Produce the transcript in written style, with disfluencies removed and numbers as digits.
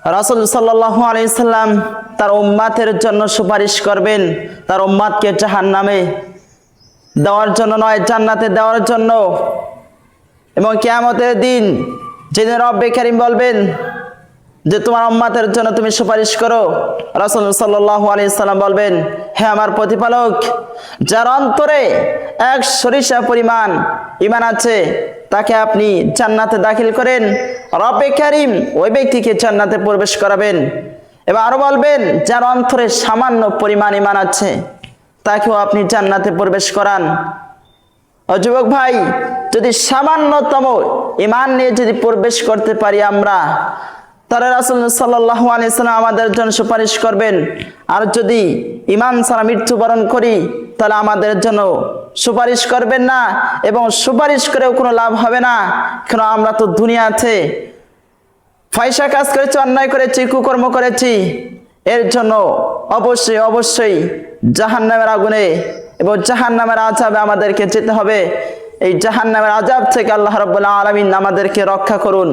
রাসূল সাল্লাল্লাহু আলাইহি সাল্লাম তার উম্মতের জন্য সুপারিশ করবেন, তার উম্মতকে জাহান্নামে দেওয়ার জন্য নয়, জান্নাতে দেওয়ার জন্য। এবং কিয়ামতের দিন যেদিন রব্বে কারীম বলবেন যে তোমার উম্মতের জন্য তুমি সুপারিশ করো, রাসূল সাল্লাল্লাহু আলাইহি সাল্লাম বলবেন, হে আমার প্রতিপালক, যার অন্তরে এক সরিষা পরিমাণ ঈমান আছে তাকে আপনি জান্নাতে দাখিল করেন। রব্বে কারীম ওই ব্যক্তিকে জান্নাতে প্রবেশ করাবেন। এবার আরো বলবেন, যার অন্তরে সামান্য পরিমাণ ঈমান আছে তাকেও আপনি জান্নাতে প্রবেশ করান। ও যুবক ভাই, যদি সামান্যতম ঈমান নিয়ে যদি প্রবেশ করতে পারি আমরা, তাহলে রাসূল সাল্লাল্লাহু আলাইহি সাল্লাম আমাদের জন্য সুপারিশ করবেন। আর যদি ঈমান ছাড়া মৃত্যুবরণ করি তাহলে আমাদের জন্য সুপারিশ করবেন না, এবং সুপারিশ করেও কোনো লাভ হবে না। কারণ আমরা তো দুনিয়াতে ফাহিশা কাজ করেছি, অন্যায় করেছি, কুকর্ম করেছি, এর জন্য অবশ্যই অবশ্যই জাহান্নামের আগুনে এবং জাহান্নামের আযাবে আমাদেরকে যেতে হবে। এই জাহান্নামের আযাব থেকে আল্লাহ রাব্বুল আলামিন আমাদেরকে রক্ষা করুন।